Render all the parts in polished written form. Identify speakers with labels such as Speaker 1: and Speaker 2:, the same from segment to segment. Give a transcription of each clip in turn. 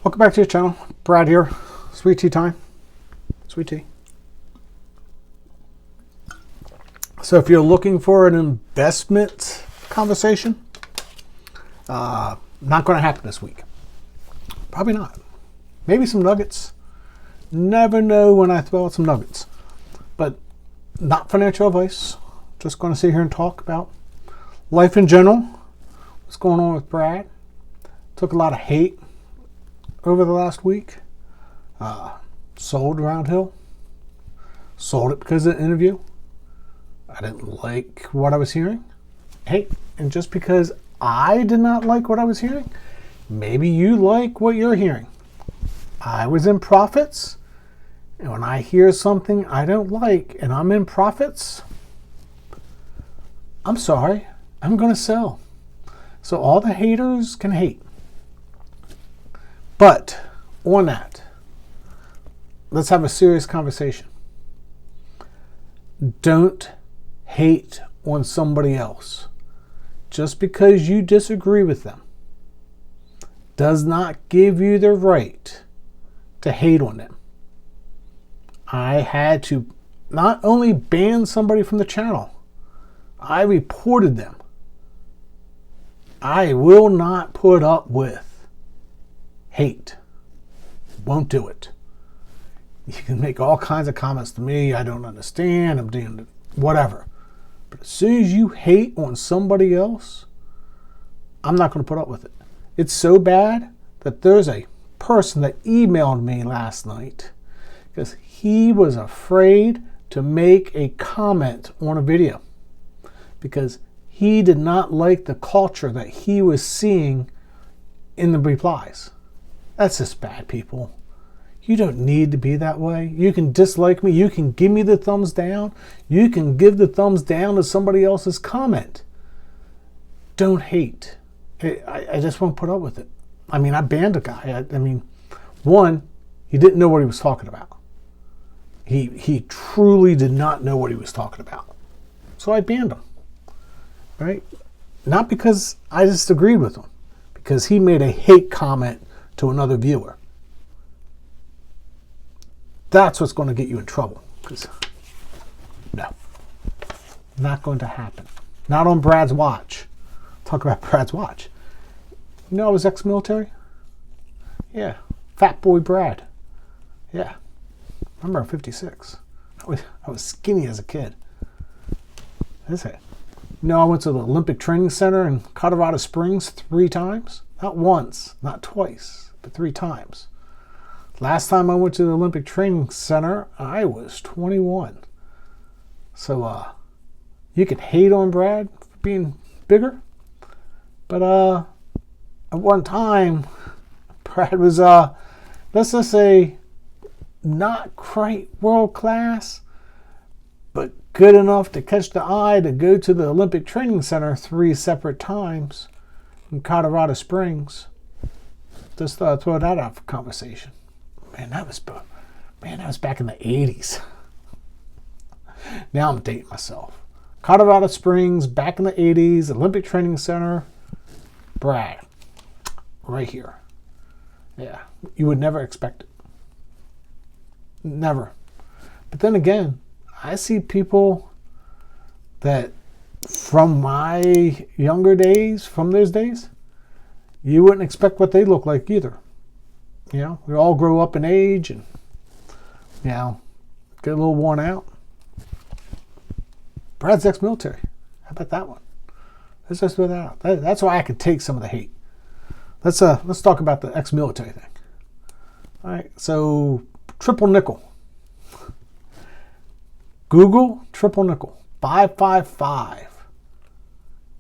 Speaker 1: Welcome back to your channel. Brad here. Sweet tea time. Sweet tea. So if you're looking for an investment conversation, not going to happen this week. Probably not. Maybe some nuggets. Never know when I throw out some nuggets. But not financial advice. Just going to sit here and talk about life in general. What's going on with Brad. Took a lot of hate over the last week. Sold Roundhill. Sold it because of the interview. I didn't like what I was hearing. Hey, and just because I did not like what I was hearing, maybe you like what you're hearing. I was in profits, and when I hear something I don't like and I'm in profits, I'm sorry, I'm going to sell. So all the haters can hate. But on that, let's have a serious conversation. Don't hate on somebody else. Just because you disagree with them does not give you the right to hate on them. I had to not only ban somebody from the channel, I reported them. I will not put up with hate. Won't do it. You can make all kinds of comments to me. I don't understand. I'm doing whatever. But as soon as you hate on somebody else, I'm not going to put up with it. It's so bad that there's a person that emailed me last night because he was afraid to make a comment on a video because he did not like the culture that he was seeing in the replies. That's just bad, people. You don't need to be that way. You can dislike me. You can give me the thumbs down. You can give the thumbs down to somebody else's comment. Don't hate. I just won't put up with it. I mean, I banned a guy. One, he didn't know what he was talking about. He truly did not know what he was talking about. So I banned him. Right? Not because I disagreed with him. Because he made a hate comment to another viewer. That's what's going to get you in trouble. No, not going to happen. Not on Brad's watch. Talk about Brad's watch. You know I was ex-military? Yeah. Fat boy Brad. Yeah. I remember 56. I was skinny as a kid. That's it. You know I went to the Olympic Training Center in Colorado Springs 3 times? Not once, not twice, but 3 times. Last time I went to the Olympic Training Center, I was 21. So, you can hate on Brad for being bigger. But, at one time, Brad was, let's just say, not quite world class, but good enough to catch the eye to go to the Olympic Training Center 3 separate times in Colorado Springs. Just throw that out for conversation. Man, that was back in the 80s. Now I'm dating myself. Colorado Springs, back in the 80s, Olympic Training Center. Brad, right here. Yeah, you would never expect it. Never. But then again, I see people that from my younger days, from those days, you wouldn't expect what they look like either. You know, we all grow up in age and, you know, get a little worn out. Brad's ex-military. How about that one? Let's just throw that out. That's why I can take some of the hate. Let's talk about the ex-military thing. All right, so triple nickel. Google triple nickel. 555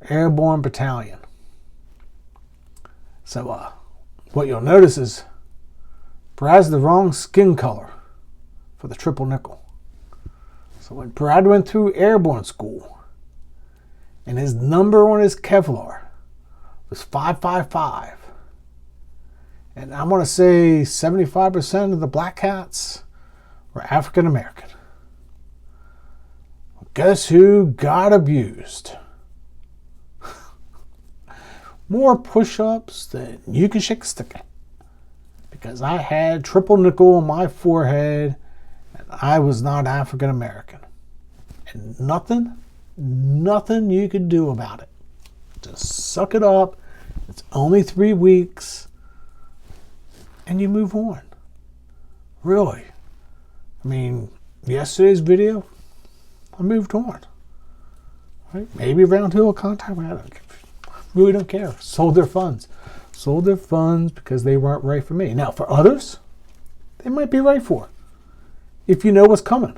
Speaker 1: Airborne Battalion. So what you'll notice is Brad's the wrong skin color for the triple nickel. So when Brad went through airborne school and his number on his Kevlar was 555, and I'm going to say 75% of the black hats were African American. Well, guess who got abused? More push-ups than you can shake a stick at. because I had triple nickel on my forehead and I was not African American. And nothing you could do about it. Just suck it up. It's only 3 weeks and you move on. Really. I mean, yesterday's video, I moved on. Right? Maybe Round Hill will contact me. I really don't care. Sold their funds. Sold their funds because they weren't right for me. Now, for others, they might be right for. If you know what's coming.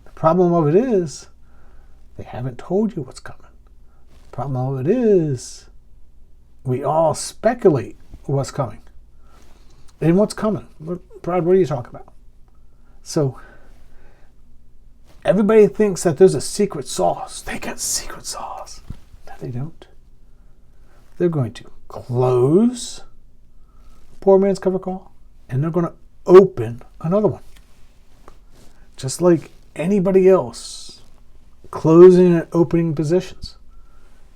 Speaker 1: The problem of it is, they haven't told you what's coming. The problem of it is, we all speculate what's coming. And what's coming? Brad, what are you talking about? So, everybody thinks that there's a secret sauce. They got secret sauce. No, they don't. They're going to close poor man's cover call, and they're going to open another one. Just like anybody else closing and opening positions.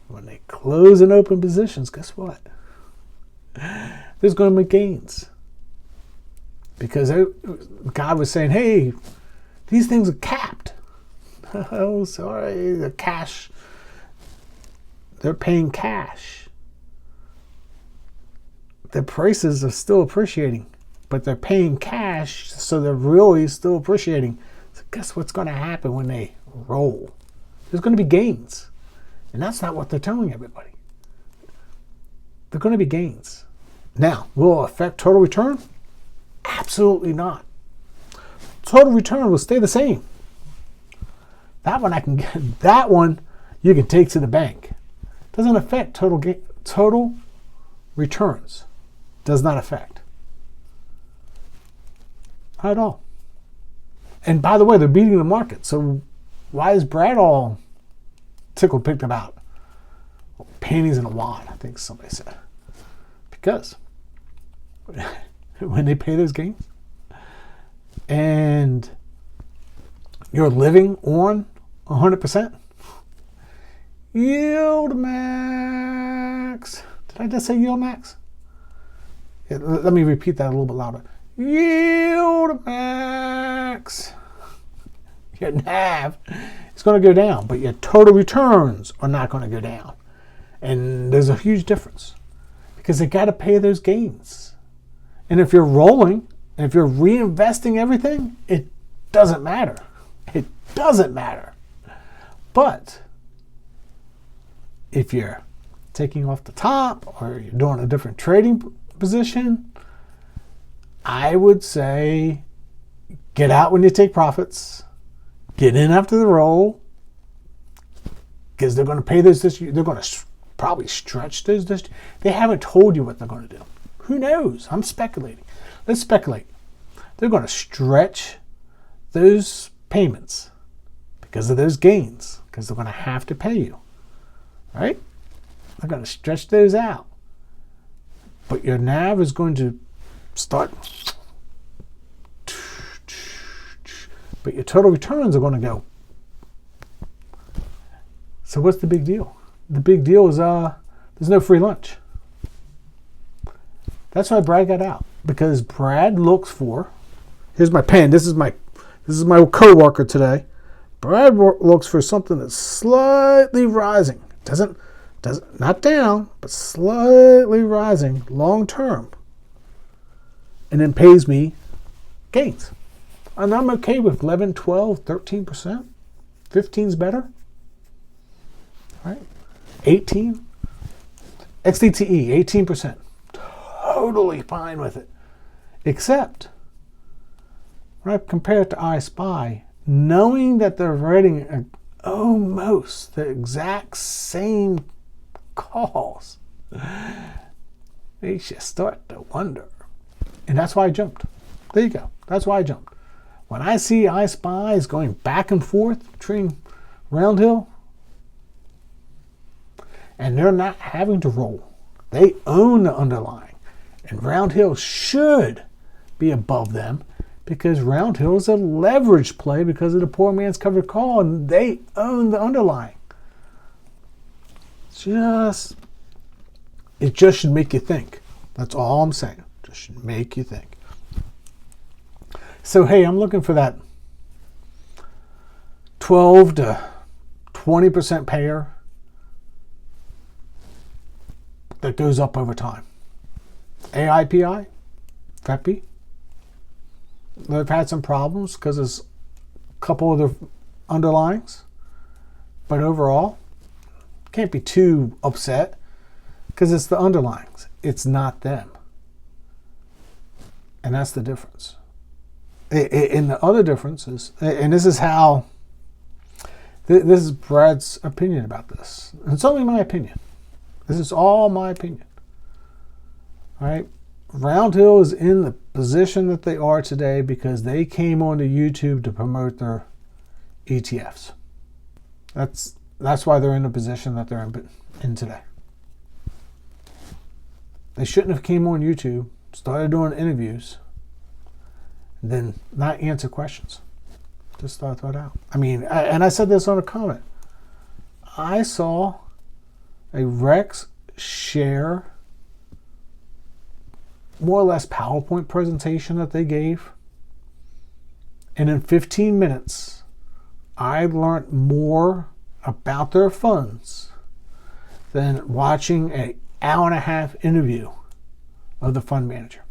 Speaker 1: When they close and open positions, guess what? There's going to be gains. Because God was saying, hey, these things are capped. Oh, sorry, the cash. They're paying cash. Their prices are still appreciating, but they're paying cash, so they're really still appreciating. So guess what's going to happen when they roll? There's going to be gains. And that's not what they're telling everybody. They're going to be gains. Now, will it affect total return? Absolutely not. Total return will stay the same. That one I can get. That one you can take to the bank. Doesn't affect total returns. Does not affect. Not at all. And by the way, they're beating the market. So why is Brad all tickled picked about panties in a wad? I think somebody said. Because when they pay those gains and you're living on 100%, yield max. Did I just say yield max? Yeah, let me repeat that a little bit louder. Yield max. Your NAV is going to go down, but your total returns are not going to go down. And there's a huge difference because they got to pay those gains. And if you're rolling, and if you're reinvesting everything, it doesn't matter. It doesn't matter. But if you're taking off the top or you're doing a different trading position, I would say get out when you take profits. Get in after the roll because they're going to pay those this year. They're going to probably stretch those this year. They haven't told you what they're going to do. Who knows? I'm speculating. Let's speculate. They're going to stretch those payments because of those gains, because they're going to have to pay you, right? They're going to stretch those out. But your NAV is going to start, but your total returns are going to go. So what's the big deal? The big deal is there's no free lunch. That's why Brad got out, because Brad looks for. Here's my pen. This is my coworker today. Brad looks for something that's slightly rising. Doesn't not down, but slightly rising long term, and then pays me gains. And I'm okay with 11, 12, 13%. 15's better. Right? 18. XDTE, 18%. Totally fine with it. Except, right, compared to iSpy, knowing that they're writing almost the exact same calls, they just start to wonder. And that's why I jumped. There you go. That's why I jumped. When I see iSpy is going back and forth between Round Hill, and they're not having to roll. They own the underlying. And Round Hill should be above them because Round Hill is a leverage play because of the poor man's covered call, and they own the underlying. It just should make you think. That's all I'm saying. Just should make you think. So, hey, I'm looking for that 12 to 20% payer that goes up over time. AIPI, FEPI, they've had some problems because there's a couple of the underlyings, but overall, can't be too upset because it's the underlyings. It's not them. And that's the difference. And the other difference is, and this is how, this is Brad's opinion about this. And it's only my opinion. This is all my opinion. All right? Roundhill is in the position that they are today because they came onto YouTube to promote their ETFs. That's why they're in the position that they're in today. They shouldn't have came on YouTube, started doing interviews, and then not answer questions. Just thought that out. I mean, and I said this on a comment. I saw a Rex share more or less PowerPoint presentation that they gave. And in 15 minutes, I learned more about their funds than watching an hour and a half interview of the fund manager.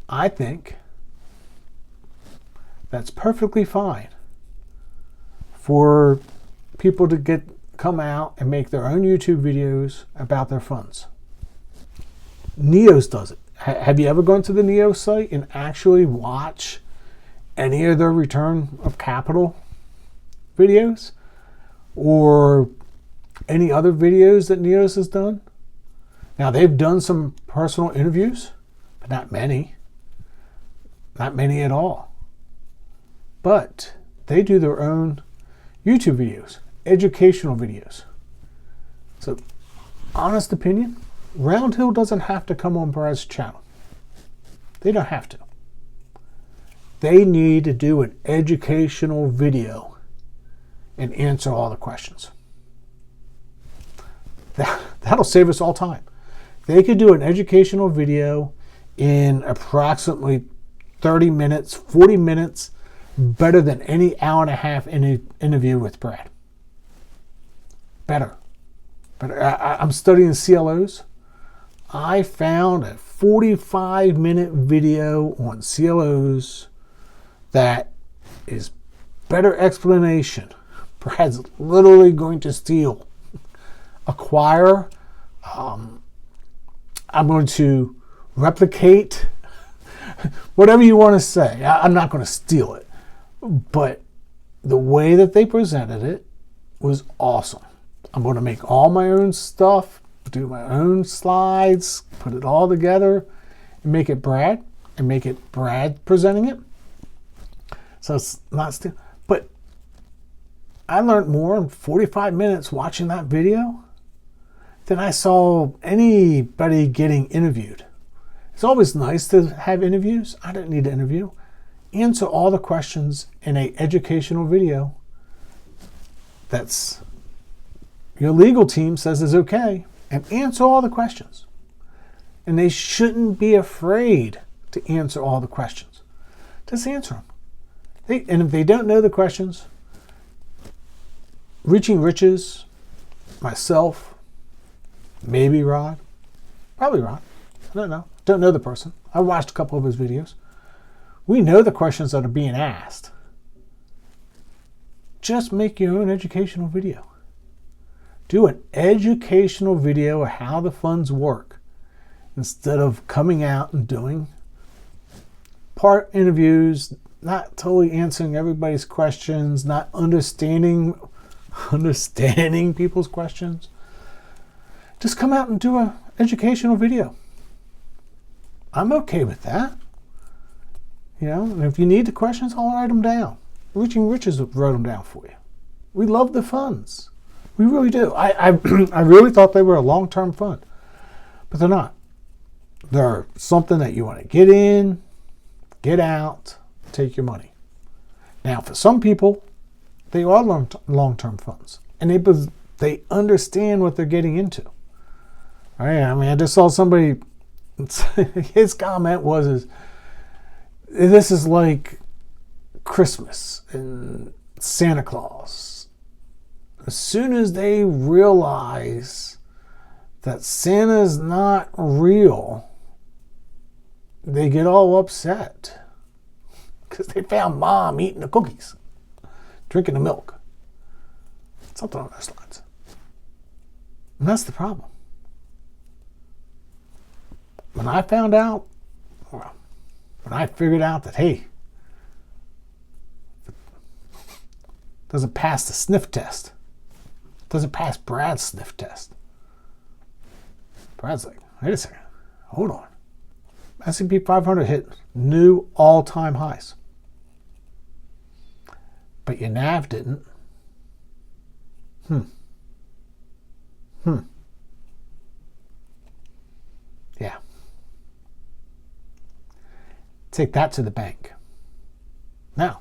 Speaker 1: I think that's perfectly fine for people to come out and make their own YouTube videos about their funds. Neos does it. Have you ever gone to the Neo site and actually watch any of their return of capital videos or any other videos that Neos has done? Now, they've done some personal interviews, but not many. Not many at all. But they do their own YouTube videos, educational videos. So, honest opinion, Roundhill doesn't have to come on Brad's channel. They don't have to. They need to do an educational video and answer all the questions. That'll save us all time. They could do an educational video in approximately 30 minutes, 40 minutes, better than any hour and a half interview with Brad. Better. I'm studying CLOs. I found a 45-minute video on CLOs that is better explanation. Brad's literally going to steal, acquire. I'm going to replicate, whatever you want to say. I'm not going to steal it. But the way that they presented it was awesome. I'm going to make all my own stuff, do my own slides, put it all together, and make it Brad presenting it. So it's not still, but I learned more in 45 minutes watching that video than I saw anybody getting interviewed. It's always nice to have interviews. I didn't need to interview. Answer all the questions in an educational video that's your legal team says is okay, and answer all the questions. And they shouldn't be afraid to answer all the questions. Just answer them. And if they don't know the questions, Reaching Riches, myself, maybe Rod, probably Rod, I don't know the person. I watched a couple of his videos. We know the questions that are being asked. Just make your own educational video. Do an educational video of how the funds work instead of coming out and doing part interviews, not totally answering everybody's questions, not understanding people's questions. Just come out and do an educational video. I'm okay with that. And if you need the questions, I'll write them down. Reaching Riches wrote them down for you. We love the funds. We really do. I really thought they were a long-term fund, but they're not. They're something that you want to get in, get out, take your money. Now, for some people, they are long-term funds, and they understand what they're getting into. All right? I mean, I just saw somebody. His comment was, This is like Christmas and Santa Claus. As soon as they realize that Santa's not real, they get all upset because they found mom eating the cookies, drinking the milk, something on those lines. And that's the problem. When I found out, well, when I figured out that, hey, it doesn't pass the sniff test, doesn't pass Brad's sniff test. Brad's like, wait a second, hold on. S&P 500 hit new all-time highs. But your NAV didn't. Yeah. Take that to the bank. Now,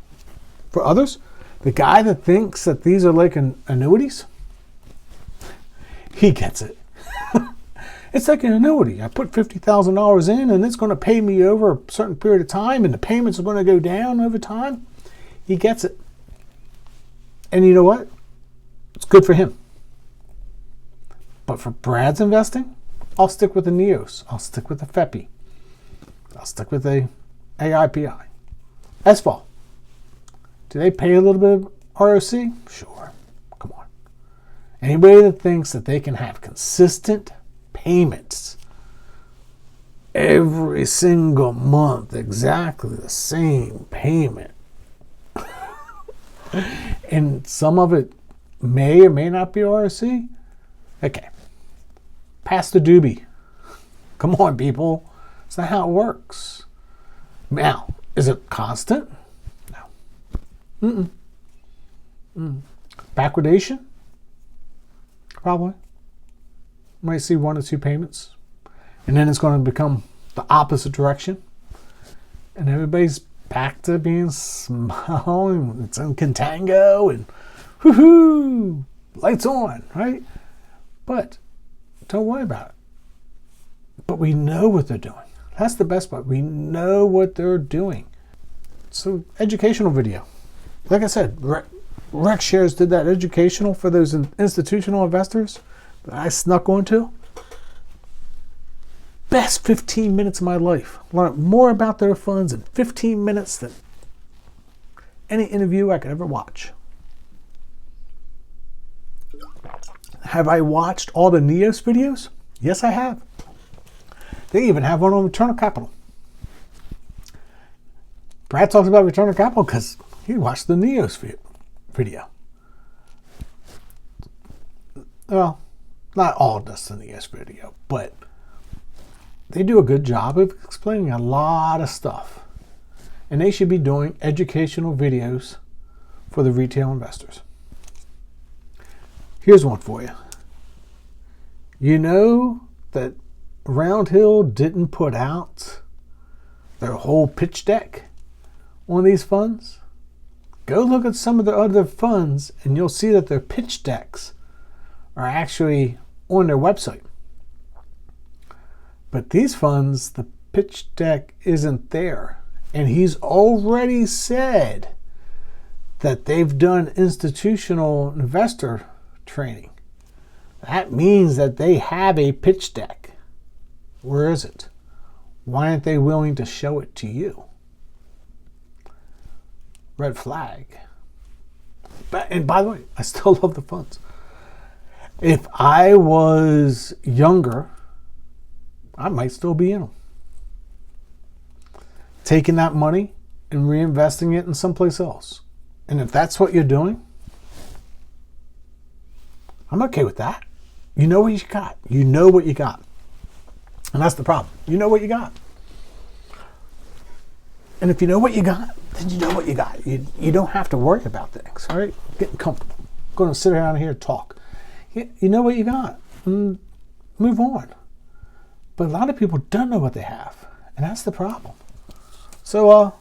Speaker 1: for others, the guy that thinks that these are like annuities, he gets it. It's like an annuity. I put $50,000 in and it's going to pay me over a certain period of time and the payments are going to go down over time. He gets it. And you know what? It's good for him. But for Brad's investing, I'll stick with the NEOs. I'll stick with the FEPI. I'll stick with the AIPI. SFAL. Do they pay a little bit of ROC? Sure. Come on. Anybody that thinks that they can have consistent payments every single month, exactly the same payment, and some of it may or may not be ROC, okay. Pass the doobie. Come on, people. That's not how it works. Now, is it constant? No. Backwardation? Probably. You might see 1 or 2 payments. And then it's going to become the opposite direction. And everybody's back to being small and it's in contango and whoo-hoo, lights on, right? But don't worry about it. But we know what they're doing. That's the best part. We know what they're doing. So, educational video. Like I said, Rex Shares did that educational for those institutional investors that I snuck onto. Best 15 minutes of my life. Learned more about their funds in 15 minutes than any interview I could ever watch. Have I watched all the NEOS videos? Yes, I have. They even have one on return of capital. Brad talks about return of capital because he watched the NEOS video. Well, not all just the NEOS video, but they do a good job of explaining a lot of stuff. And they should be doing educational videos for the retail investors. Here's one for you. You know that Roundhill didn't put out their whole pitch deck on these funds? Go look at some of the other funds and you'll see that their pitch decks are actually on their website. But these funds, the pitch deck isn't there. And he's already said that they've done institutional investor training. That means that they have a pitch deck. Where is it? Why aren't they willing to show it to you? Red flag. And by the way, I still love the funds. If I was younger, I might still be in them. Taking that money and reinvesting it in someplace else. And if that's what you're doing, I'm okay with that. You know what you got. You know what you got. And that's the problem. You know what you got. And if you know what you got, then you know what you got. You don't have to worry about things, all right? Getting comfortable. I'm going to sit around here and talk. You know what you got. And move on. But a lot of people don't know what they have. And that's the problem. So,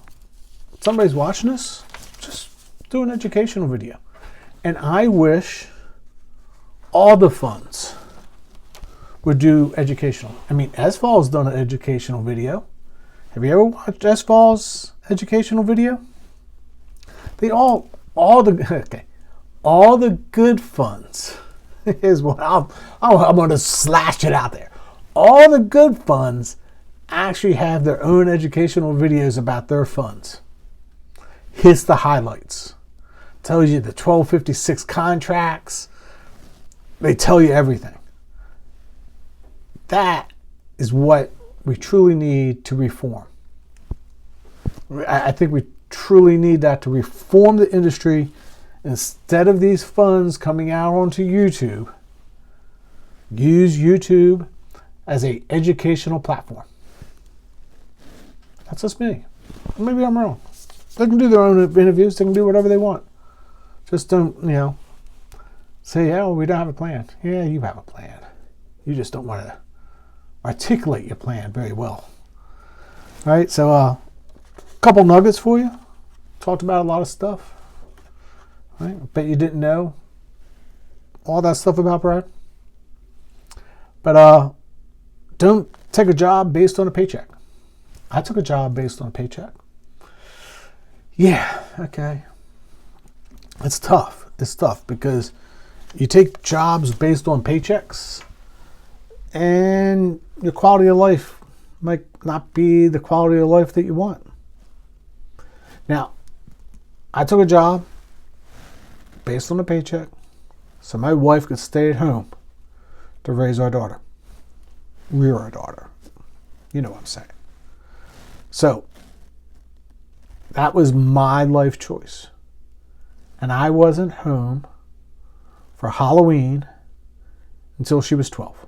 Speaker 1: if somebody's watching this, just do an educational video. And I wish all the funds would do educational. I mean, SFAL's done an educational video. Have you ever watched SFAL's educational video? All the good funds is what I'm going to slash it out there. All the good funds actually have their own educational videos about their funds. Here's the highlights. Tells you the 1256 contracts. They tell you everything. That is what we truly need to reform. I think we truly need that to reform the industry. Instead of these funds coming out onto YouTube, use YouTube as an educational platform. That's just me. Maybe I'm wrong. They can do their own interviews. They can do whatever they want. Just don't, say, oh, we don't have a plan. Yeah, you have a plan. You just don't want to articulate your plan very well. All right, so a couple nuggets for you. Talked about a lot of stuff. All right, I bet you didn't know all that stuff about Brad. But don't take a job based on a paycheck. I took a job based on a paycheck. Yeah, okay. It's tough. It's tough because you take jobs based on paychecks and your quality of life might not be the quality of life that you want. Now, I took a job based on a paycheck so my wife could stay at home to raise our daughter. We're our daughter. You know what I'm saying. So, that was my life choice. And I wasn't home for Halloween until she was 12.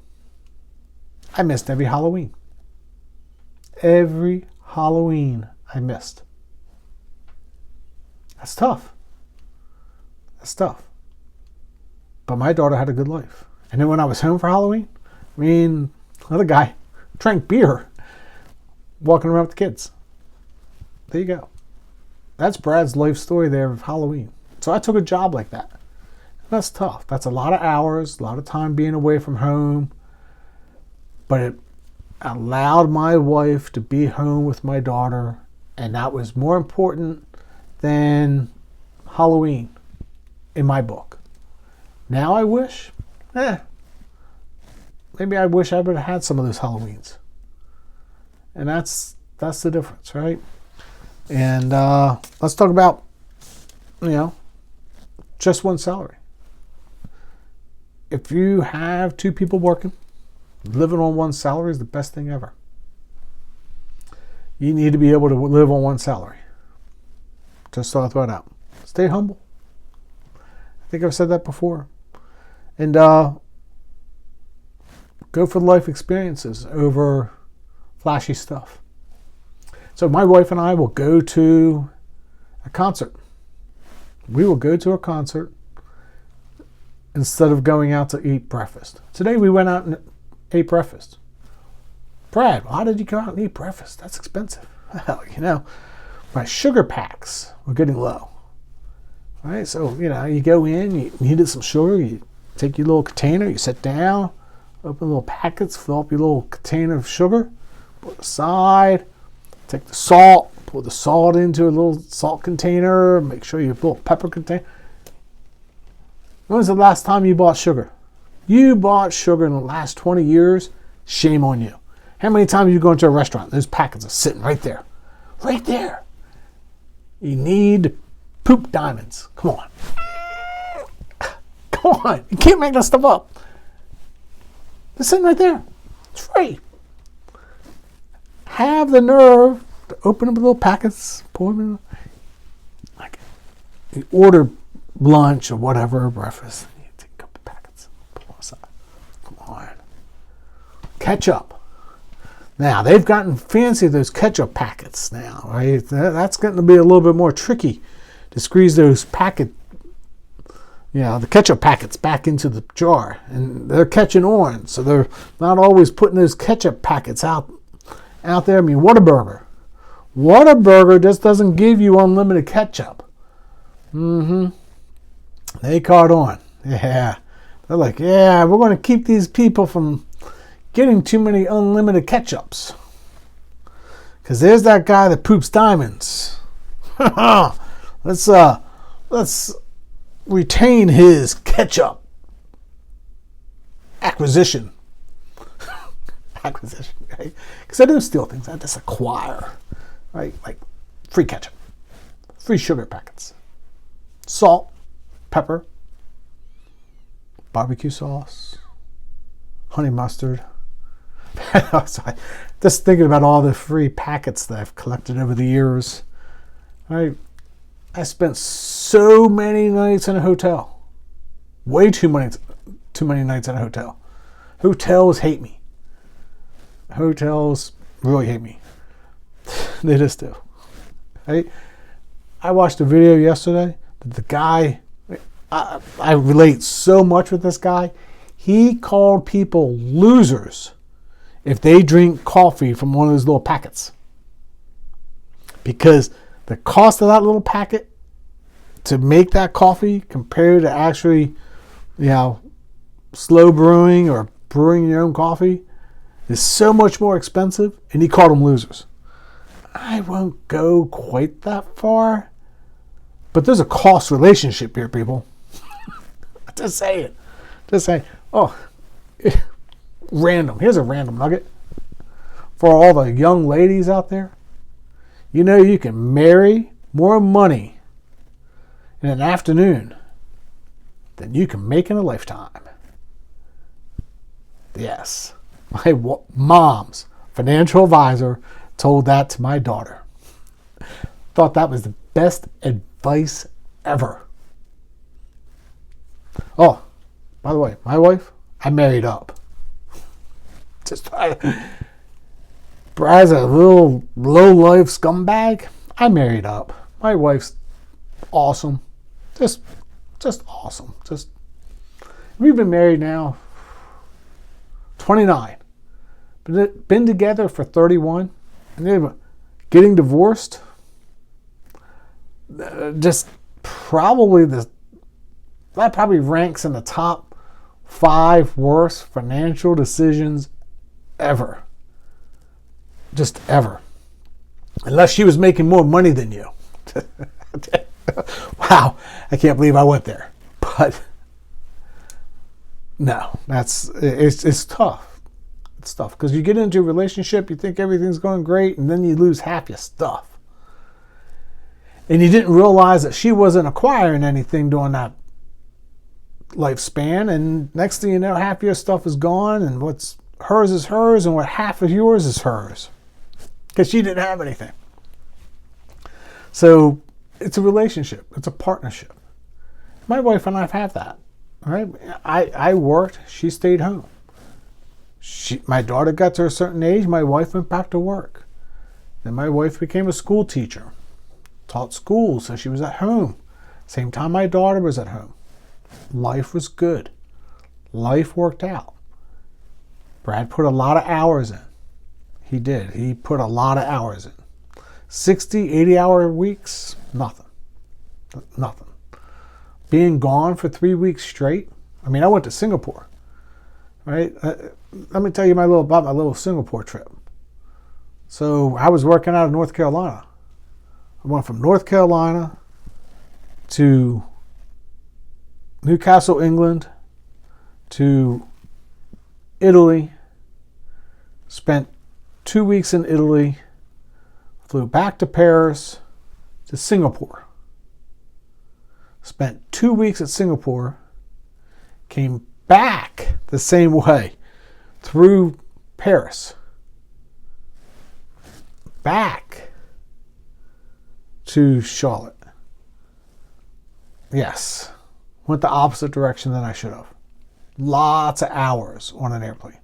Speaker 1: I missed every Halloween. Every Halloween I missed. That's tough. That's tough. But my daughter had a good life. And then when I was home for Halloween, another guy drank beer walking around with the kids. There you go. That's Brad's life story there of Halloween. So I took a job like that. That's tough. That's a lot of hours, a lot of time being away from home. But it allowed my wife to be home with my daughter. And that was more important than Halloween in my book. Now I wish, maybe I wish I would have had some of those Halloweens. And that's the difference, right? And let's talk about, just one salary. If you have two people working, living on one salary is the best thing ever. You need to be able to live on one salary. Just thought I'd throw it out. Stay humble. I think I've said that before. And go for life experiences over flashy stuff. So my wife and I will go to a concert. We will go to a concert instead of going out to eat breakfast. Today we went out and ate breakfast. Brad, why did you go out and eat breakfast? That's expensive. Well, my sugar packs were getting low. All right, so, you go in, you needed some sugar, you take your little container, you sit down, open little packets, fill up your little container of sugar, put it aside, take the salt, pour the salt into a little salt container, make sure you have a little pepper container. When was the last time you bought sugar? You bought sugar in the last 20 years, shame on you. How many times you go into a restaurant, those packets are sitting right there. Right there. You need poop diamonds. Come on. Come on. You can't make that stuff up. They're sitting right there. It's free. Have the nerve to open up the little packets, pour them in. Like, you order lunch or whatever, breakfast. You take a couple packets, put them aside. Come on. Ketchup. Now, they've gotten fancy, those ketchup packets now, right? That's getting to be a little bit more tricky to squeeze those the ketchup packets back into the jar. And they're catching on, so they're not always putting those ketchup packets out there. Whataburger. Whataburger just doesn't give you unlimited ketchup. They caught on. Yeah. They're like, we're going to keep these people from getting too many unlimited ketchups. Because there's that guy that poops diamonds. Let's retain his ketchup acquisition. Acquisition, right? Because I don't steal things, I just acquire, right? Like free ketchup, free sugar packets, salt, pepper, barbecue sauce, honey mustard. Just thinking about all the free packets that I've collected over the years. I spent so many nights in a hotel. Way too many nights in a hotel. Hotels hate me. Hotels really hate me. They just do. Right? I watched a video yesterday that the guy, I relate so much with this guy. He called people losers if they drink coffee from one of those little packets. Because the cost of that little packet to make that coffee compared to actually, slow brewing or brewing your own coffee is so much more expensive, and he called them losers. I won't go quite that far, but there's a cost relationship here, people. Just saying. Oh, random. Here's a random nugget. For all the young ladies out there, you can marry more money in an afternoon than you can make in a lifetime. Yes. My mom's financial advisor told that to my daughter. Thought that was the best advice ever. Oh, by the way, my wife, I married up. As a little low-life scumbag, I married up. My wife's awesome. Just awesome. We've been married now 29. Been together for 31. And then getting divorced, that probably ranks in the top 5 worst financial decisions ever. Just ever. Unless she was making more money than you. Wow, I can't believe I went there. But no, it's tough. It's tough because you get into a relationship, you think everything's going great, and then you lose half your stuff. And you didn't realize that she wasn't acquiring anything during that lifespan, and next thing you know, half your stuff is gone, and what's hers is hers, and what half of yours is hers. Because she didn't have anything. So it's a relationship. It's a partnership. My wife and I have that. Right? I worked. She stayed home. My daughter got to a certain age. My wife went back to work. Then my wife became a school teacher. Taught school, so she was at home. Same time my daughter was at home. Life was good. Life worked out. Brad put a lot of hours in. He did. He put a lot of hours in. 60, 80-hour weeks, nothing. Being gone for 3 weeks straight. I mean, I went to Singapore, right? Let me tell you about my little Singapore trip. So I was working out of North Carolina. I went from North Carolina to Newcastle, England, to Italy, spent 2 weeks in Italy, flew back to Paris, to Singapore. Spent 2 weeks at Singapore, came back the same way through Paris, back to Charlotte. Yes, went the opposite direction than I should have. Lots of hours on an airplane.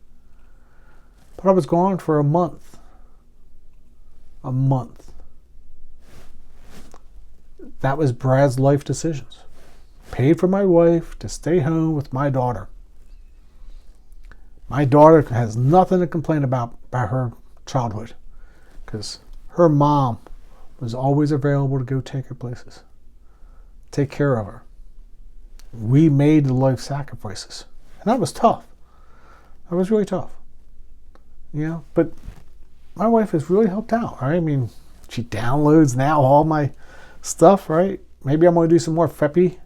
Speaker 1: But I was gone for a month. A month. That was Brad's life decisions. Paid for my wife to stay home with my daughter. My daughter has nothing to complain about her childhood, because her mom was always available to go take her places, take care of her. We made the life sacrifices, and that was tough. That was really tough. But my wife has really helped out. Right? I mean, she downloads now all my stuff. Right? Maybe I'm going to do some more FEPI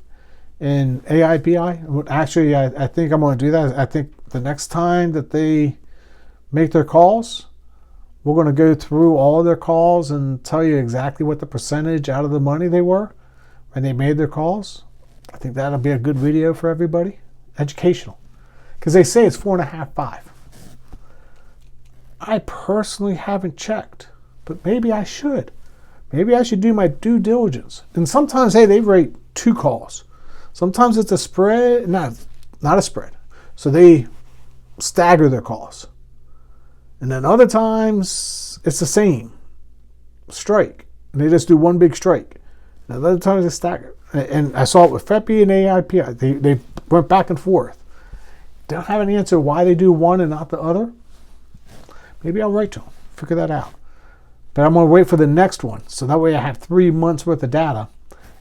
Speaker 1: and AIPI. Actually, I think I'm going to do that. I think the next time that they make their calls, we're going to go through all of their calls and tell you exactly what the percentage out of the money they were when they made their calls. I think that'll be a good video for everybody. Educational. Because they say it's 4.5, 5. I personally haven't checked, but maybe I should. Maybe I should do my due diligence. And sometimes, hey, they rate 2 calls. Sometimes it's a spread, not a spread. So they stagger their calls. And then other times it's the same strike. And they just do one big strike. And other times they stagger. And I saw it with FEPI and AIPI. They went back and forth. Don't have an answer why they do one and not the other. Maybe I'll write to them, figure that out. But I'm going to wait for the next one. So that way I have 3 months worth of data.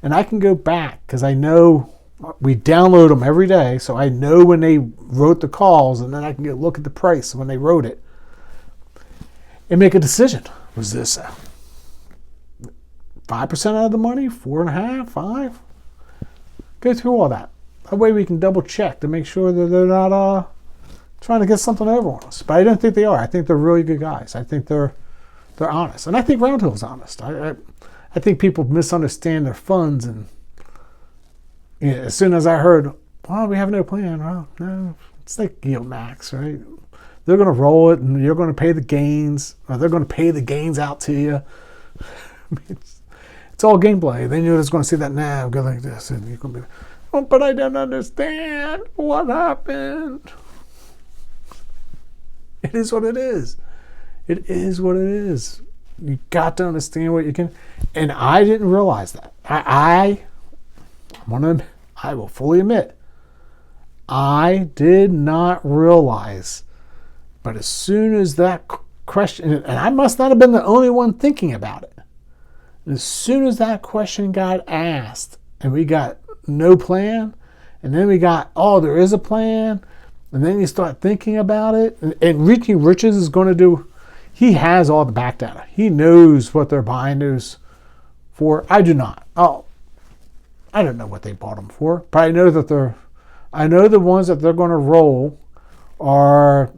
Speaker 1: And I can go back because I know we download them every day. So I know when they wrote the calls, and then I can look at the price when they wrote it and make a decision. Was this 5% out of the money? 4.5, 5? Go through all that. That way we can double check to make sure that they're not trying to get something over on us. But I don't think they are. I think they're really good guys. I think they're honest. And I think Roundhill's honest. I think people misunderstand their funds. And as soon as I heard, well, we have no plan. Well, no, it's like yield max, right? They're going to roll it and you're going to pay the gains, or they're going to pay the gains out to you. It's all gameplay. Then you're just going to see that nav go like this, and you're going to be, oh, but I don't understand what happened. It is what it is. It is what it is. You got to understand what you can. And I didn't realize that. I will fully admit, I did not realize. But as soon as that question, and I must not have been the only one thinking about it. As soon as that question got asked, and we got no plan, and then we got, oh, there is a plan, and then you start thinking about it, and Reaching Riches is going to do, he has all the back data. He knows what they're buying those for. I do not. Oh, I don't know what they bought them for, but I know that I know the ones that they're going to roll are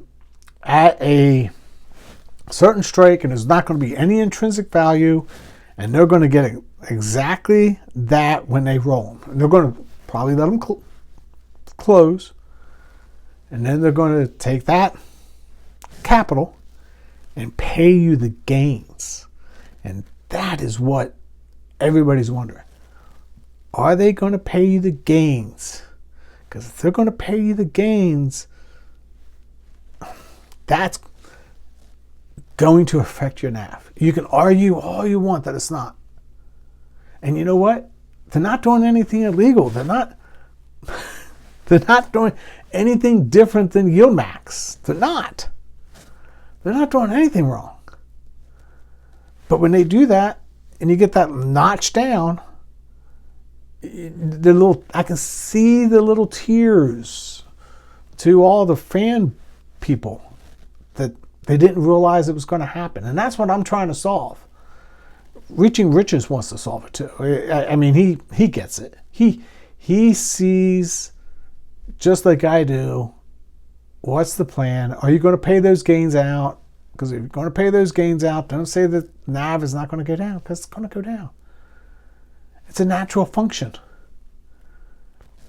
Speaker 1: at a certain strike, and there's not going to be any intrinsic value, and they're going to get exactly that when they roll them. And they're going to probably let them close, and then they're going to take that capital and pay you the gains. And that is what everybody's wondering. Are they going to pay you the gains? Because if they're going to pay you the gains, that's going to affect your NAV. You can argue all you want that it's not. And you know what? They're not doing anything illegal. They're not doing anything different than yield max. They're not doing anything wrong. But when they do that and you get that notch down, I can see the little tears to all the fan people that they didn't realize it was going to happen. And that's what I'm trying to solve. Reaching Riches wants to solve it too. I mean, he gets it. He sees, just like I do, what's the plan? Are you going to pay those gains out? Because if you're going to pay those gains out, don't say that NAV is not going to go down, because it's going to go down. It's a natural function.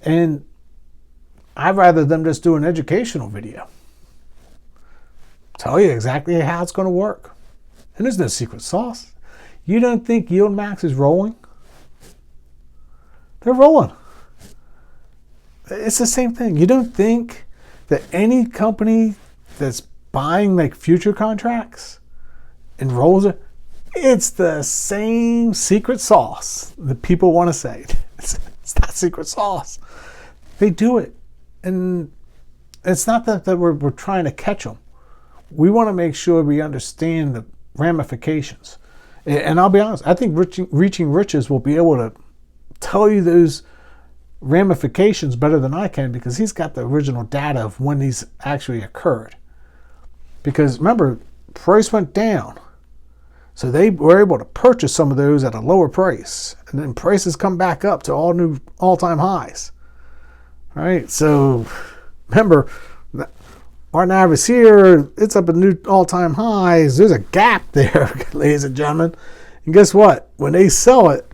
Speaker 1: And I'd rather them just do an educational video. Tell you exactly how it's going to work. And there's no secret sauce. You don't think yield max is rolling? They're rolling. It's the same thing. You don't think that any company that's buying like future contracts and rolls it, it's the same secret sauce that people want to say. It's not secret sauce. They do it. And it's not that we're trying to catch them. We want to make sure we understand the ramifications. And I'll be honest, I think Reaching Riches will be able to tell you those ramifications better than I can, because he's got the original data of when these actually occurred. Because remember, price went down. So they were able to purchase some of those at a lower price. And then prices come back up to all-time highs. All right, so remember, our NAV is here. It's up at new all-time highs. There's a gap there, ladies and gentlemen. And guess what? When they sell it,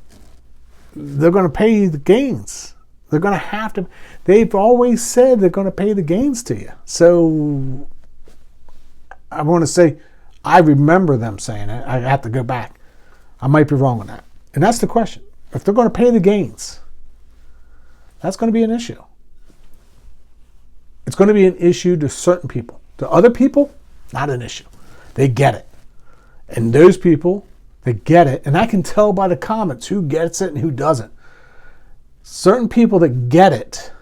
Speaker 1: they're going to pay the gains. They're going to have to. They've always said they're going to pay the gains to you. So I want to say, I remember them saying it. I have to go back. I might be wrong on that. And that's the question. If they're going to pay the gains, that's going to be an issue. It's going to be an issue to certain people. To other people, not an issue. They get it. And those people, they get it. And I can tell by the comments who gets it and who doesn't. Certain people that get it,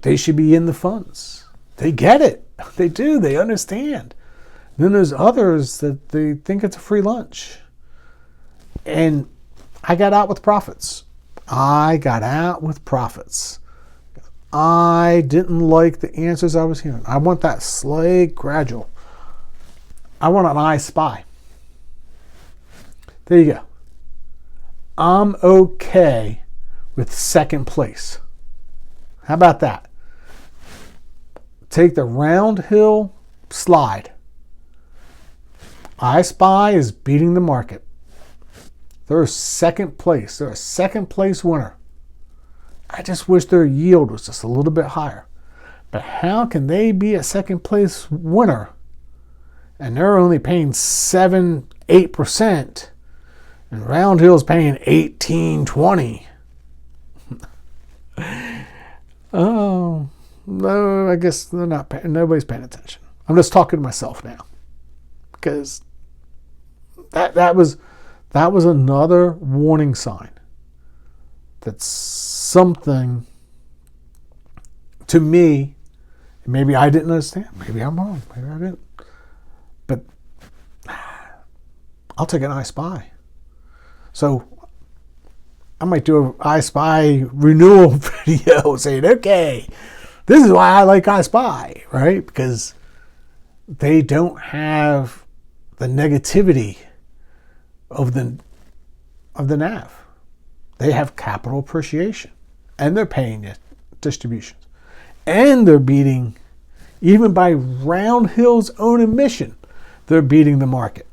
Speaker 1: they should be in the funds. They get it. They do. They understand. Then there's others that they think it's a free lunch. And I got out with profits. I didn't like the answers I was hearing. I want that slight gradual. I want an I spy. There you go. I'm okay with second place. How about that? Take the round hill slide. I spy is beating the market. They're second place. They're a second place winner. I just wish their yield was just a little bit higher. But how can they be a second place winner and they're only paying 7-8%, and Round Hill's paying 18-20? Oh, no, I guess they're not paying. Nobody's paying attention. I'm just talking to myself now, because that was another warning sign that something to me, maybe I didn't understand. Maybe I'm wrong. Maybe I didn't. But I'll take an I Spy. So I might do an I Spy renewal video saying, okay, this is why I like I Spy, right? Because they don't have the negativity of the NAV. They have capital appreciation, and they're paying you distributions, and they're beating, even by Round Hill's own admission, they're beating the market.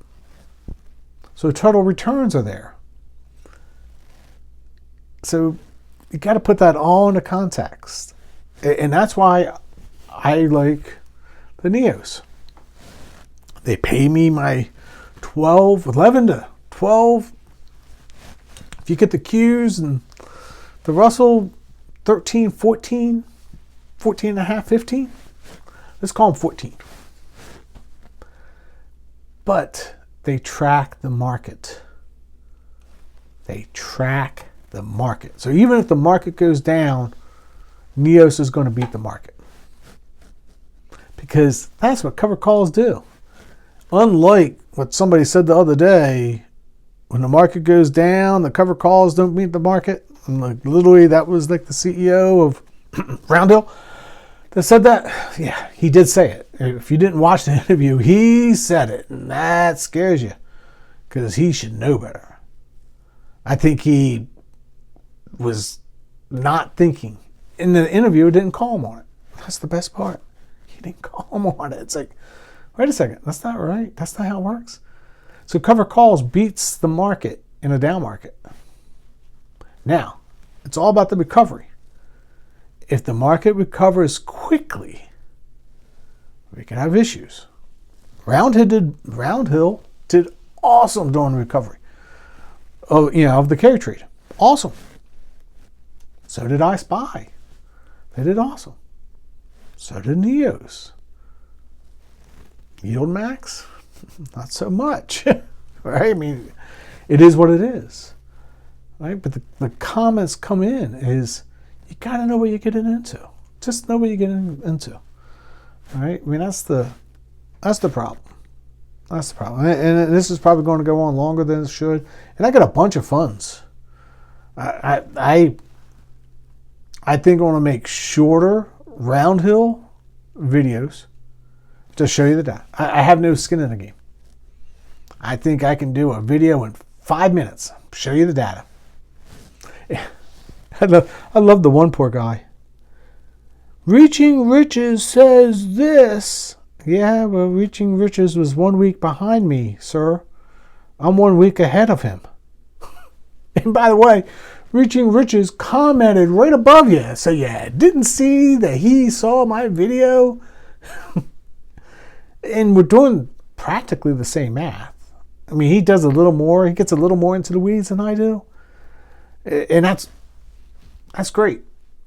Speaker 1: So total returns are there. So you got to put that all into context, and that's why I like the Neos. They pay me my 11 to 12. If you get the Qs and the Russell, 13, 14, 14 and a half, 15. Let's call them 14. But they track the market. They track the market. So even if the market goes down, Neos is going to beat the market. Because that's what cover calls do. Unlike what somebody said the other day, when the market goes down, the cover calls don't beat the market. And like, literally, that was like the CEO of Round Hill that said that. Yeah, he did say it. If you didn't watch the interview, he said it. And that scares you, because he should know better. I think he was not thinking. In the interview, it didn't call him on it. That's the best part. He didn't call him on it. It's like, wait a second. That's not right. That's not how it works. So cover calls beats the market in a down market. Now, it's all about the recovery. If the market recovers quickly, we can have issues. Round Hill did awesome during the recovery of the carry trade. Awesome. So did I Spy. They did awesome. So did Neos. Yield Max, not so much. Right? I mean, it is what it is. Right? But the comments come in is, you got to know what you're getting into. Just know what you're getting into. All right? I mean, that's the problem. That's the problem. And this is probably going to go on longer than it should. And I got a bunch of funds. I think I want to make shorter Round Hill videos to show you the data. I have no skin in the game. I think I can do a video in 5 minutes, show you the data. I love the one poor guy. Reaching Riches says this. Yeah, well, Reaching Riches was 1 week behind me, sir. I'm 1 week ahead of him. And by the way, Reaching Riches commented right above you. So yeah, didn't see that he saw my video. And we're doing practically the same math. I mean, he does a little more. He gets a little more into the weeds than I do. And that's great.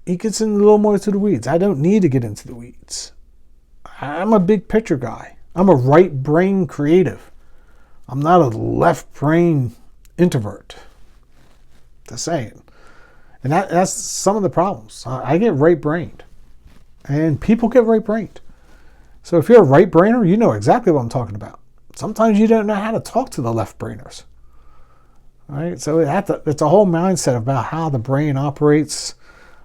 Speaker 1: He gets in a little more into the weeds. I don't need to get into the weeds. I'm a big picture guy. I'm a right brain creative. I'm not a left brain introvert. Just saying. And that's some of the problems. I get right brained. And people get right brained. So if you're a right brainer, you know exactly what I'm talking about. Sometimes you don't know how to talk to the left brainers. Right? So it's a whole mindset about how the brain operates,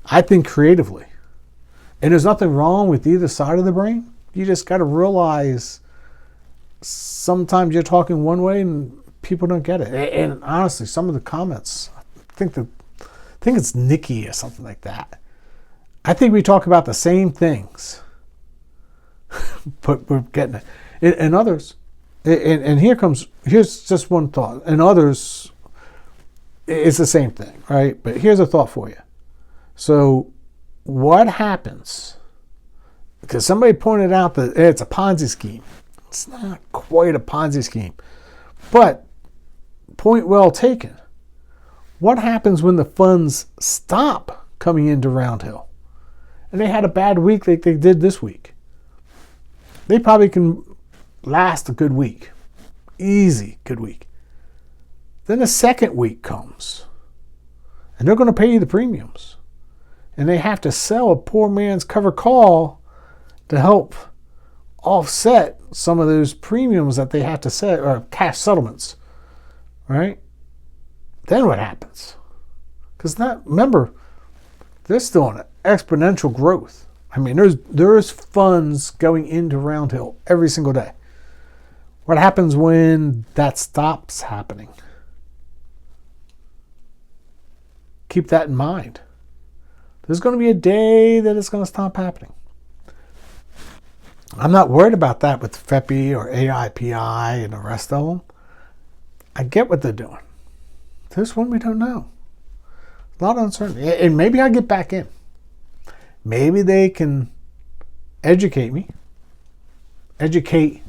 Speaker 1: I think, creatively. And there's nothing wrong with either side of the brain. You just got to realize sometimes you're talking one way and people don't get it. And honestly, some of the comments, I think it's Nikki or something like that. I think we talk about the same things, but we're getting it. And others, and here's just one thought. And others, it's the same thing, right? But here's a thought for you. So what happens? Because somebody pointed out that it's a Ponzi scheme. It's not quite a Ponzi scheme. But, point well taken. What happens when the funds stop coming into Roundhill? And they had a bad week like they did this week. They probably can last a good week. Easy, good week. Then the second week comes. And they're going to pay you the premiums. And they have to sell a poor man's cover call to help offset some of those premiums that they have to set, or cash settlements, right? Then what happens? Because remember, they're still on an exponential growth. I mean, there's funds going into Roundhill every single day. What happens when that stops happening? Keep that in mind. There's going to be a day that it's going to stop happening. I'm not worried about that with FEPI or AIPI and the rest of them. I get what they're doing. This one we don't know. A lot of uncertainty. And maybe I get back in. Maybe they can educate me. Educate,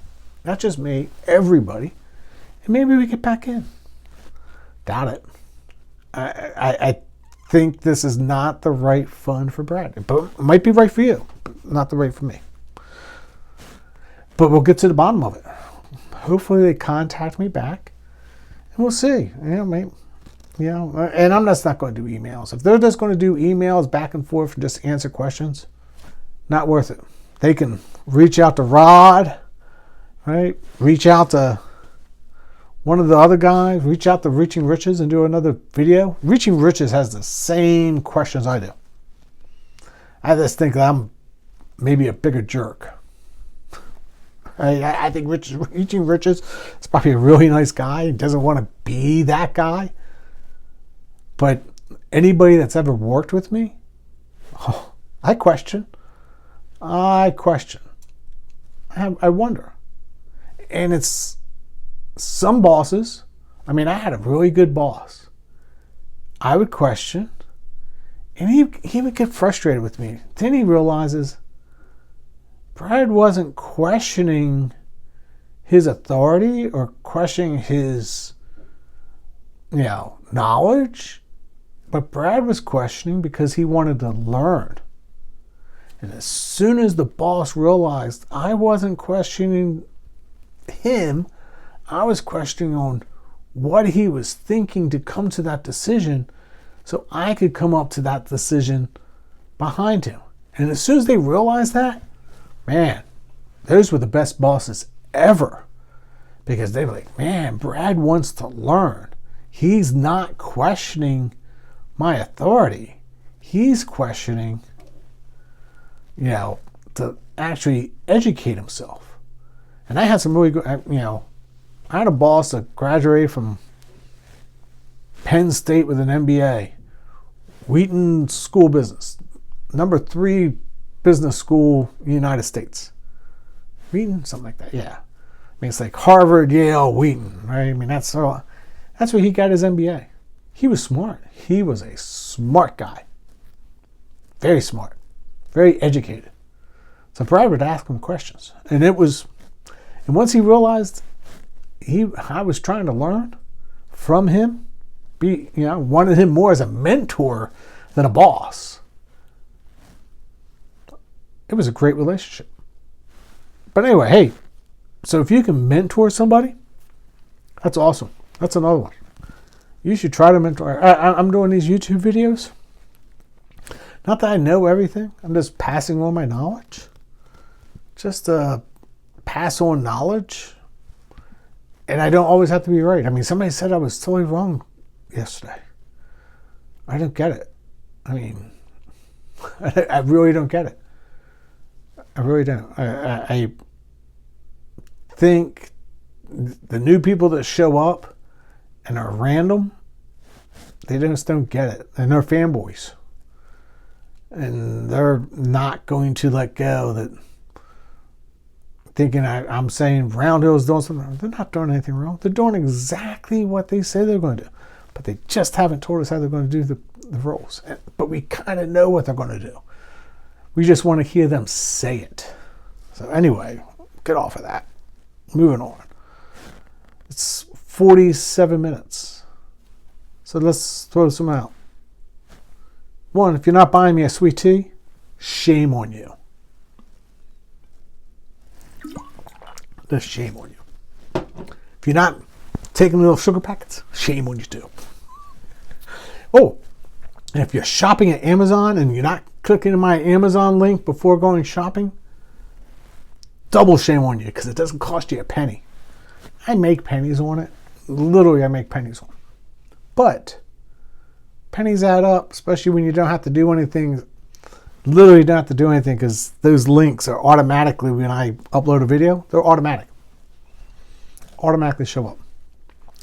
Speaker 1: not just me, everybody. And maybe we get back in. Doubt it. I think this is not the right fund for Brad. But it might be right for you, but not the right for me. But we'll get to the bottom of it. Hopefully they contact me back, and we'll see. And I'm just not going to do emails. If they're just going to do emails back and forth and just answer questions, not worth it. They can reach out to Rod, right? Reach out to one of the other guys. Reach out to Reaching Riches and do another video. Reaching Riches has the same questions I do. I just think that I'm maybe a bigger jerk. I think Reaching Riches is probably a really nice guy. He doesn't want to be that guy. But anybody that's ever worked with me, I question. I wonder. And it's some bosses. I mean, I had a really good boss. I would question. And he would get frustrated with me. Then he realizes Brad wasn't questioning his authority or questioning his, knowledge, but Brad was questioning because he wanted to learn. And as soon as the boss realized I wasn't questioning him, I was questioning on what he was thinking to come to that decision so I could come up to that decision behind him. And as soon as they realized that, man, those were the best bosses ever. Because they were like, man, Brad wants to learn. He's not questioning my authority. He's questioning, to actually educate himself. And I had some really good, I had a boss that graduated from Penn State with an MBA, Wheaton School of Business, number 3 business school in the United States. Wheaton, something like that, yeah. I mean, it's like Harvard, Yale, Wheaton, right? I mean, that's where he got his MBA. He was smart. He was a smart guy. Very smart. Very educated. So Brad would ask him questions. And once he realized I was trying to learn from him, wanted him more as a mentor than a boss. It was a great relationship. But anyway, hey, so if you can mentor somebody, that's awesome. That's another one. You should try to mentor. I'm doing these YouTube videos. Not that I know everything. I'm just passing on my knowledge. Just pass on knowledge. And I don't always have to be right. I mean, somebody said I was totally wrong yesterday. I don't get it. I mean, I really don't get it. I really don't. I think the new people that show up and are random, they just don't get it. And they're fanboys. And they're not going to let go that thinking I'm saying Roundhill's doing something wrong. They're not doing anything wrong. They're doing exactly what they say they're going to do. But they just haven't told us how they're going to do the roles. But we kind of know what they're going to do. We just want to hear them say it. So anyway, get off of that. Moving on. It's 47 minutes. So let's throw some out. 1, if you're not buying me a sweet tea, shame on you. Just shame on you. If you're not taking little sugar packets, shame on you too. Oh, and if you're shopping at Amazon and you're not clicking my Amazon link before going shopping, double shame on you because it doesn't cost you a penny. I make pennies on it. Literally, I make pennies on it. But pennies add up, especially when you don't have to do anything. Literally don't have to do anything because those links are automatically, when I upload a video, they're automatic. Automatically show up.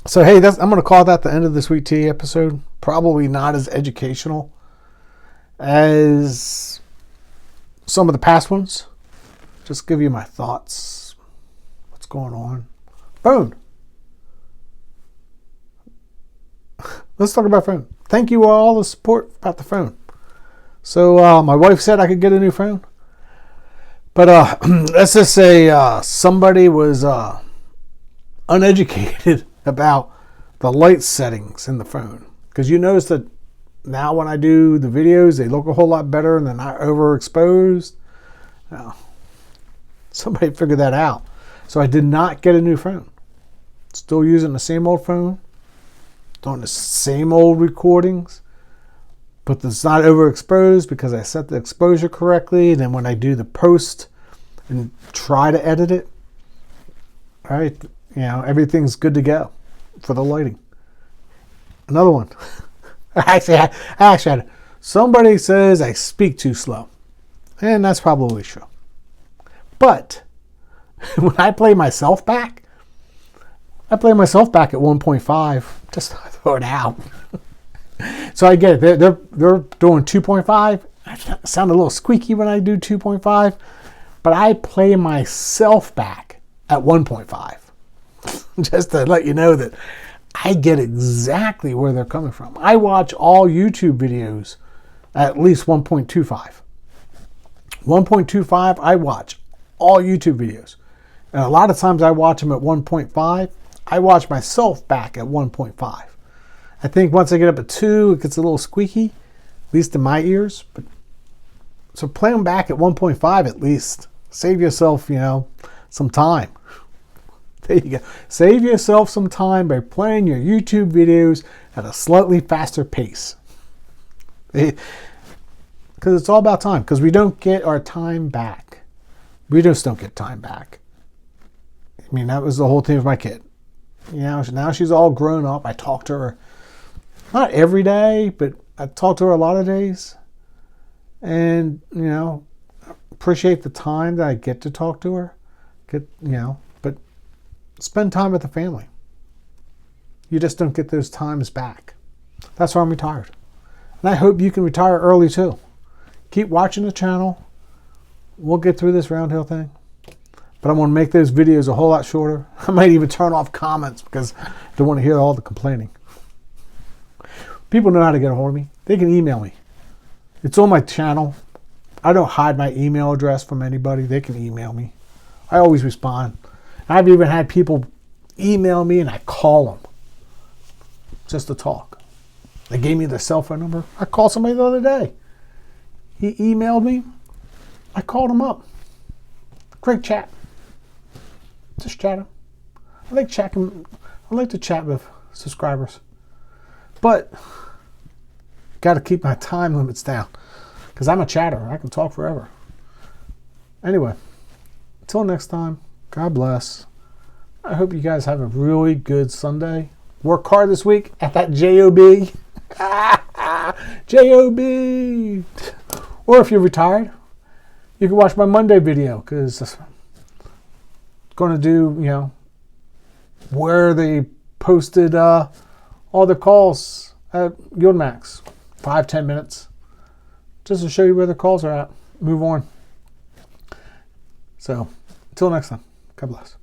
Speaker 1: So hey, I'm going to call that the end of the Sweet Tea episode. Probably not as educational as some of the past ones. Just give you my thoughts. What's going on? Phone. Let's talk about phone. Thank you all the support about the phone. So my wife said I could get a new phone. But let's just say somebody was uneducated about the light settings in the phone. Because you notice that now when I do the videos, they look a whole lot better and they're not overexposed. Now, somebody figured that out. So I did not get a new phone. Still using the same old phone. Doing the same old recordings. But it's not overexposed because I set the exposure correctly. And then when I do the post and try to edit it, all right, everything's good to go for the lighting. Another one. I actually had it. Somebody says I speak too slow. And that's probably true. But when I play myself back, at 1.5. Just throw it out. So I get it. They're doing 2.5. I sound a little squeaky when I do 2.5. But I play myself back at 1.5. Just to let you know that I get exactly where they're coming from. I watch all YouTube videos at least 1.25. 1.25, I watch all YouTube videos. And a lot of times I watch them at 1.5. I watch myself back at 1.5. I think once I get up at 2, it gets a little squeaky, at least in my ears. So play them back at 1.5 at least. Save yourself, some time. There you go. Save yourself some time by playing your YouTube videos at a slightly faster pace. Because it's all about time. Because we don't get our time back. We just don't get time back. I mean, that was the whole thing with my kid. Now she's all grown up. I talk to her, not every day, but I talk to her a lot of days. And, appreciate the time that I get to talk to her. But Spend time with the family. You just don't get those times back. That's why I'm retired. And I hope you can retire early too. Keep watching the channel. We'll get through this roundhill thing. But I'm going to make those videos a whole lot shorter. I might even turn off comments because I don't want to hear all the complaining. People know how to get a hold of me. They can email me. It's on my channel. I don't hide my email address from anybody. They can email me. I always respond. I've even had people email me and I call them just to talk. They gave me their cell phone number. I called somebody the other day. He emailed me. I called him up. Great chat. Just chatting. I like chatting. I like to chat with subscribers. But got to keep my time limits down because I'm a chatter. I can talk forever. Anyway, until next time, God bless. I hope you guys have a really good Sunday. Work hard this week at that job. Job. Or if you're retired, you can watch my Monday video because it's going to do, where they posted all the calls at Yield Max. 5-10 minutes. Just to show you where the calls are at. Move on. So, until next time, God bless.